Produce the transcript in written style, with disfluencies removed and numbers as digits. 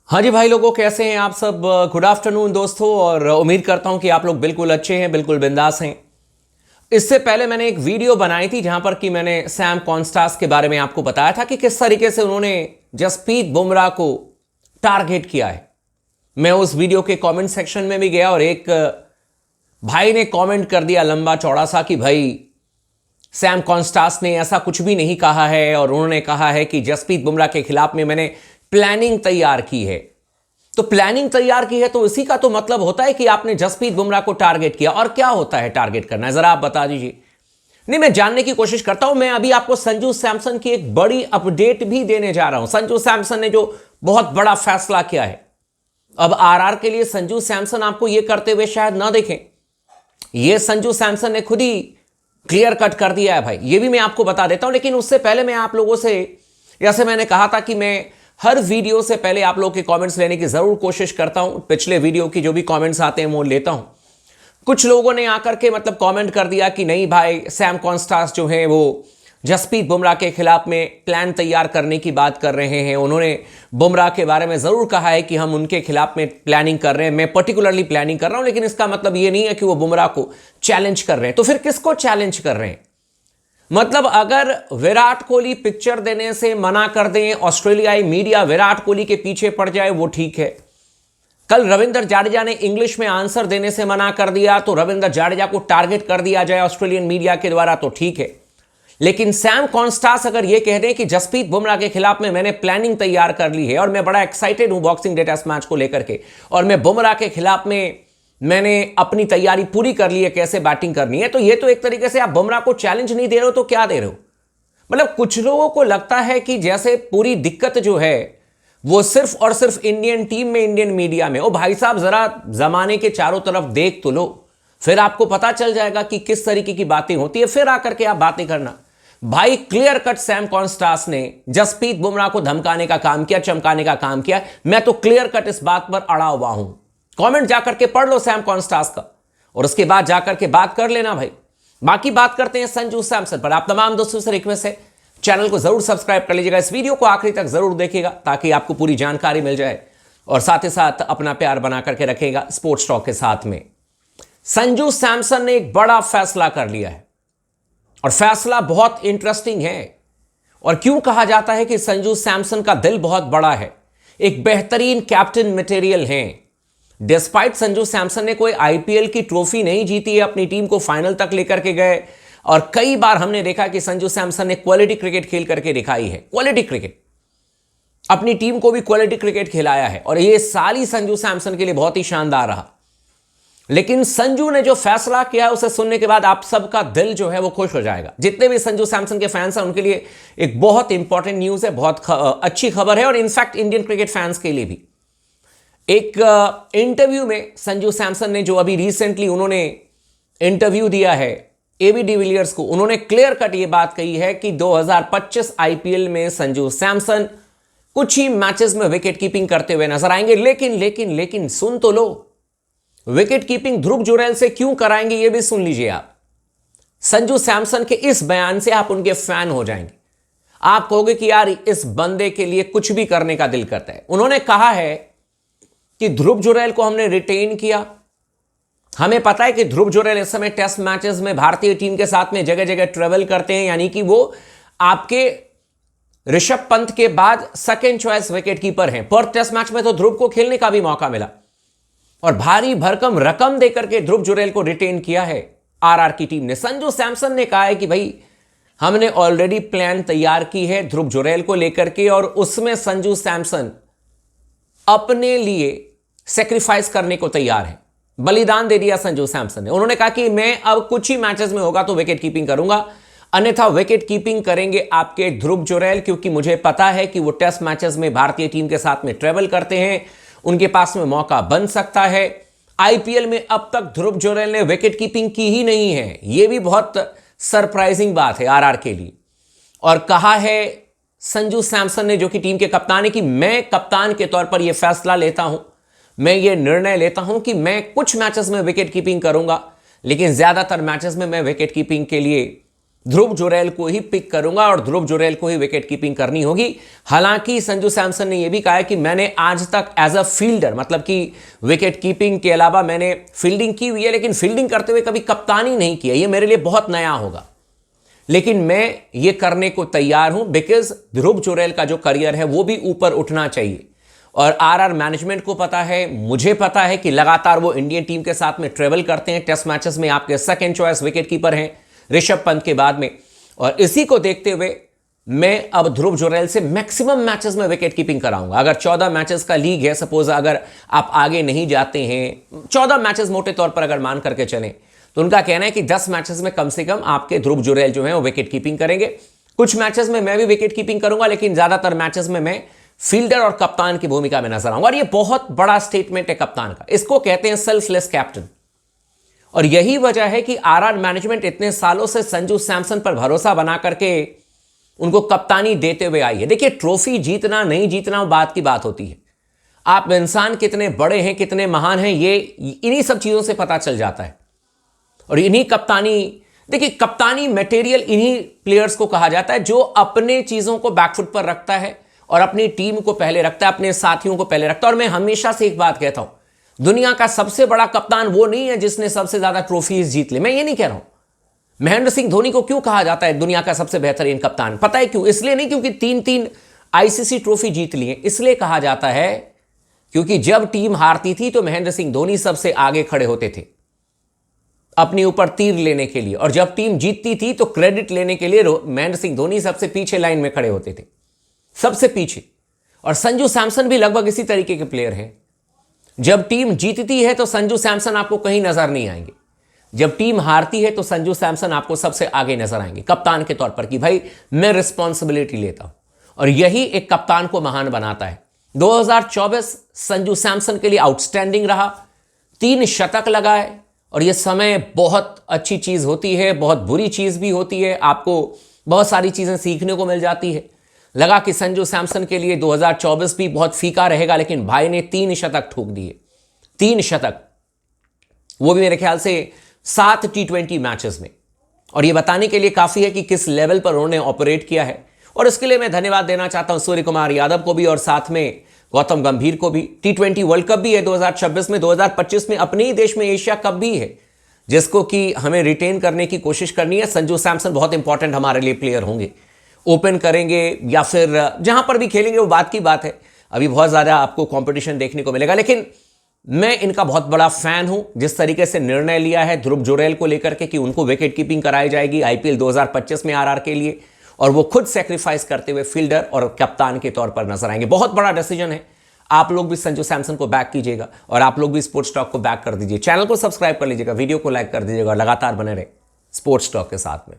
हाँ जी भाई लोगों, कैसे हैं आप सब। गुड आफ्टरनून दोस्तों, और उम्मीद करता हूं कि आप लोग बिल्कुल अच्छे हैं, बिल्कुल बिंदास हैं। इससे पहले मैंने एक वीडियो बनाई थी जहां पर कि मैंने सैम कॉन्स्टास के बारे में आपको बताया था कि किस तरीके से उन्होंने जसप्रीत बुमराह को टारगेट किया है। मैं उस वीडियो के कमेंट सेक्शन में भी गया और एक भाई ने कमेंट कर दिया लंबा चौड़ा सा कि भाई सैम कॉन्स्टास ने ऐसा कुछ भी नहीं कहा है, और उन्होंने कहा है कि जसप्रीत बुमराह के खिलाफ में मैंने प्लानिंग तैयार की है। तो प्लानिंग तैयार की है तो इसी का तो मतलब होता है कि आपने जसप्रीत बुमराह को टारगेट किया। और क्या होता है टारगेट करना, जरा आप बता दीजिए। नहीं, मैं जानने की कोशिश करता हूं। मैं अभी आपको संजू सैमसन की एक बड़ी अपडेट भी देने जा रहा हूं। संजू सैमसन ने जो बहुत बड़ा फैसला किया है, अब आरआर के लिए संजू सैमसन आपको यह करते हुए शायद ना देखें। यह संजू सैमसन ने खुद ही क्लियर कट कर दिया है भाई, यह भी मैं आपको बता देता हूं। लेकिन उससे पहले मैं आप लोगों से, जैसे मैंने कहा था कि मैं हर वीडियो से पहले आप लोगों के कमेंट्स लेने की जरूर कोशिश करता हूं। पिछले वीडियो की जो भी कमेंट्स आते हैं वो लेता हूं। कुछ लोगों ने आकर के मतलब कमेंट कर दिया कि नहीं भाई, सैम कॉन्स्टास जो है वो जसप्रीत बुमराह के खिलाफ में प्लान तैयार करने की बात कर रहे हैं। उन्होंने बुमराह के बारे में जरूर कहा है कि हम उनके खिलाफ में प्लानिंग कर रहे हैं, मैं पर्टिकुलरली प्लानिंग कर रहा हूं, लेकिन इसका मतलब ये नहीं है कि वो बुमराह को चैलेंज कर रहे हैं। तो फिर किसको चैलेंज कर रहे हैं? मतलब अगर विराट कोहली पिक्चर देने से मना कर दें, ऑस्ट्रेलियाई मीडिया विराट कोहली के पीछे पड़ जाए, वो ठीक है। कल रविंद्र जाडेजा ने इंग्लिश में आंसर देने से मना कर दिया तो रविंद्र जाडेजा को टारगेट कर दिया जाए ऑस्ट्रेलियन मीडिया के द्वारा, तो ठीक है। लेकिन सैम कॉन्स्टास अगर यह कह दें कि जसप्रीत बुमराह के खिलाफ में मैंने प्लानिंग तैयार कर ली है और मैं बड़ा एक्साइटेड हूं बॉक्सिंग डे टेस्ट मैच को लेकर के, और मैं बुमराह के खिलाफ में मैंने अपनी तैयारी पूरी कर ली है कैसे बैटिंग करनी है, तो ये तो एक तरीके से आप बुमराह को चैलेंज नहीं दे रहे हो तो क्या दे रहे हो? मतलब कुछ लोगों को लगता है कि जैसे पूरी दिक्कत जो है वो सिर्फ और सिर्फ इंडियन टीम में, इंडियन मीडिया में। ओ भाई साहब, जरा जमाने के चारों तरफ देख तो लो, फिर आपको पता चल जाएगा कि किस तरीके की बातें होती है, फिर आकर के आप बातें करना। भाई क्लियर कट सैम कॉन्स्टास ने जसप्रीत बुमराह को धमकाने का काम किया, चमकाने का काम किया। मैं तो क्लियर कट इस बात पर अड़ा हुआ हूं। कमेंट जाकर के पढ़ लो सैम कॉन्स्टास का, और उसके बाद जाकर के बात कर लेना भाई। बाकी बात करते हैं संजू सैमसन पर। आप तमाम दोस्तों से रिक्वेस्ट है, चैनल को जरूर सब्सक्राइब कर लीजिएगा, इस वीडियो को आखिरी तक जरूर देखिएगा ताकि आपको पूरी जानकारी मिल जाए, और साथ ही साथ अपना प्यार बना करके रखेगा स्पोर्ट्स टॉक के साथ में। संजू सैमसन ने एक बड़ा फैसला कर लिया है, और फैसला बहुत इंटरेस्टिंग है। और क्यों कहा जाता है कि संजू सैमसन का दिल बहुत बड़ा है, एक बेहतरीन कैप्टन मटेरियल हैं। डिस्पाइट संजू सैमसन ने कोई आईपीएल की ट्रॉफी नहीं जीती है, अपनी टीम को फाइनल तक लेकर के गए, और कई बार हमने देखा कि संजू सैमसन ने क्वालिटी क्रिकेट खेल करके दिखाई है। क्वालिटी क्रिकेट, अपनी टीम को भी क्वालिटी क्रिकेट खिलाया है, और यह साल ही संजू सैमसन के लिए बहुत ही शानदार रहा। लेकिन संजू ने जो फैसला किया है उसे सुनने के बाद आप सबका दिल जो है वो खुश हो जाएगा। जितने भी संजू सैमसन के फैंस हैं उनके लिए एक बहुत इंपॉर्टेंट न्यूज है, बहुत अच्छी खबर है, और इनफैक्ट इंडियन क्रिकेट फैंस के लिए भी। एक इंटरव्यू में संजू सैमसन ने, जो अभी रिसेंटली उन्होंने इंटरव्यू दिया है एबी डिविलियर्स को, उन्होंने क्लियर कट ये बात कही है कि 2025 आईपीएल में संजू सैमसन कुछ ही मैचेस में विकेट कीपिंग करते हुए नजर आएंगे। लेकिन लेकिन लेकिन सुन तो लो, विकेट कीपिंग ध्रुव जुरैल से क्यों कराएंगे ये भी सुन लीजिए आप। संजू सैमसन के इस बयान से आप उनके फैन हो जाएंगे। आप कहोगे कि यार इस बंदे के लिए कुछ भी करने का दिल करता है। उन्होंने कहा है कि ध्रुव जुरैल को हमने रिटेन किया। हमें पता है कि ध्रुव जुरैल इस समय टेस्ट मैचेस में भारतीय टीम के साथ में जगह जगह ट्रेवल करते हैं, यानी कि वो आपके ऋषभ पंत के बाद सेकेंड चॉइस विकेट कीपर हैं। पर टेस्ट मैच में तो ध्रुव को खेलने का भी मौका मिला, और भारी भरकम रकम देकर के ध्रुव जुरैल को रिटेन किया है आरआर की टीम ने। संजू सैमसन ने कहा है कि भाई हमने ऑलरेडी प्लान तैयार की है ध्रुव जुरैल को लेकर के, और उसमें संजू सैमसन अपने लिए सेक्रीफाइस करने को तैयार है। बलिदान दे दिया संजू सैमसन ने। उन्होंने कहा कि मैं अब कुछ ही मैचेस में होगा तो विकेट कीपिंग करूंगा, अन्यथा विकेट कीपिंग करेंगे आपके ध्रुव जुरैल, क्योंकि मुझे पता है कि वो टेस्ट मैचेस में भारतीय टीम के साथ में ट्रेवल करते हैं, उनके पास में मौका बन सकता है। आईपीएल में अब तक ध्रुव जुरैल ने विकेट कीपिंग की ही नहीं है, यह भी बहुत सरप्राइजिंग बात है आरआर के लिए। और कहा है संजू सैमसन ने, जो कि टीम के कप्तान है, कि मैं कप्तान के तौर पर यह फैसला लेता हूं, मैं ये निर्णय लेता हूं कि मैं कुछ मैचेस में विकेट कीपिंग करूंगा, लेकिन ज्यादातर मैचेस में मैं विकेट कीपिंग के लिए ध्रुव जुरैल को ही पिक करूंगा और ध्रुव जुरैल को ही विकेट कीपिंग करनी होगी। हालांकि संजू सैमसन ने यह भी कहा है कि मैंने आज तक एज अ फील्डर, मतलब कि विकेट कीपिंग के अलावा मैंने फील्डिंग की हुई है, लेकिन फील्डिंग करते हुए कभी कप्तानी नहीं किया, यह मेरे लिए बहुत नया होगा। लेकिन मैं ये करने को तैयार हूं बिकॉज ध्रुव जुरैल का जो करियर है वो भी ऊपर उठना चाहिए। और आरआर मैनेजमेंट को पता है, मुझे पता है कि लगातार वो इंडियन टीम के साथ में ट्रेवल करते हैं। टेस्ट मैचेस में आपके सेकंड चॉइस विकेट कीपर हैं ऋषभ पंत के बाद में, और इसी को देखते हुए मैं अब ध्रुव जुरैल से मैक्सिमम मैचेस में विकेट कीपिंग कराऊंगा। अगर 14 मैचेस का लीग है, सपोज अगर आप आगे नहीं जाते हैं, 14 मैचेस मोटे तौर पर अगर मान करके चलें, तो उनका कहना है कि 10 मैचेस में कम से कम आपके ध्रुव जुरैल जो है वो विकेट कीपिंग करेंगे। कुछ मैचेस में मैं भी विकेट कीपिंग करूंगा, लेकिन ज्यादातर मैचेस में मैं फील्डर और कप्तान की भूमिका में नजर आऊंगा। और ये बहुत बड़ा स्टेटमेंट है कप्तान का, इसको कहते हैं सेल्फलेस कैप्टन। और यही वजह है कि आरआर मैनेजमेंट इतने सालों से संजू सैमसन पर भरोसा बना करके उनको कप्तानी देते हुए आई है। देखिए, ट्रॉफी जीतना नहीं जीतना वो बात की बात होती है, आप इंसान कितने बड़े हैं, कितने महान हैं, ये इन्हीं सब चीजों से पता चल जाता है। और इन्हीं कप्तानी, देखिए कप्तानी मटेरियल इन्हीं प्लेयर्स को कहा जाता है जो अपने चीजों को बैकफुट पर रखता है और अपनी टीम को पहले रखता है, अपने साथियों को पहले रखता है। और मैं हमेशा से एक बात कहता हूं, दुनिया का सबसे बड़ा कप्तान वो नहीं है जिसने सबसे ज्यादा ट्रॉफीज जीत ली। मैं ये नहीं कह रहा हूं। महेंद्र सिंह धोनी को क्यों कहा जाता है दुनिया का सबसे बेहतरीन कप्तान, पता है क्यों? इसलिए नहीं क्योंकि 3-3 आईसीसी ट्रॉफी जीत ली है, इसलिए कहा जाता है क्योंकि जब टीम हारती थी तो महेंद्र सिंह धोनी सबसे आगे खड़े होते थे अपने ऊपर तीर लेने के लिए, और जब टीम जीतती थी तो क्रेडिट लेने के लिए महेंद्र सिंह धोनी सबसे पीछे लाइन में खड़े होते थे, सबसे पीछे। और संजू सैमसन भी लगभग इसी तरीके के प्लेयर हैं। जब टीम जीतती है तो संजू सैमसन आपको कहीं नजर नहीं आएंगे, जब टीम हारती है तो संजू सैमसन आपको सबसे आगे नजर आएंगे कप्तान के तौर पर कि भाई मैं रिस्पॉन्सिबिलिटी लेता हूं। और यही एक कप्तान को महान बनाता है। 2024 संजू सैमसन के लिए आउटस्टैंडिंग रहा, 3 शतक लगाए। और यह समय बहुत अच्छी चीज होती है, बहुत बुरी चीज भी होती है, आपको बहुत सारी चीजें सीखने को मिल जाती है। लगा कि संजू सैमसन के लिए 2024 भी बहुत फीका रहेगा, लेकिन भाई ने 3 शतक ठोक दिए, 3 शतक, वो भी मेरे ख्याल से 7 T20 मैचेस में। और ये बताने के लिए काफी है कि किस लेवल पर उन्होंने ऑपरेट किया है। और इसके लिए मैं धन्यवाद देना चाहता हूं सूर्य कुमार यादव को भी और साथ में गौतम गंभीर को भी। T20 वर्ल्ड कप भी है 2026 में, 2025 में अपने ही देश में एशिया कप भी है, जिसको कि हमें रिटेन करने की कोशिश करनी है। संजू सैमसन बहुत इंपॉर्टेंट हमारे लिए प्लेयर होंगे, ओपन करेंगे या फिर जहां पर भी खेलेंगे वो बात की बात है। अभी बहुत ज्यादा आपको कंपटीशन देखने को मिलेगा, लेकिन मैं इनका बहुत बड़ा फैन हूं जिस तरीके से निर्णय लिया है ध्रुव जुरैल को लेकर के कि उनको विकेट कीपिंग कराई जाएगी आईपीएल 2025 में आरआर के लिए, और वो खुद सेक्रीफाइस करते हुए फील्डर और कप्तान के तौर पर नजर आएंगे। बहुत बड़ा डिसीजन है। आप लोग भी संजू सैमसन को बैक कीजिएगा और आप लोग भी स्पोर्ट्स टॉक को बैक कर दीजिए। चैनल को सब्सक्राइब कर लीजिएगा, वीडियो को लाइक कर दीजिएगा और लगातार बने रहे स्पोर्ट्स टॉक के साथ में।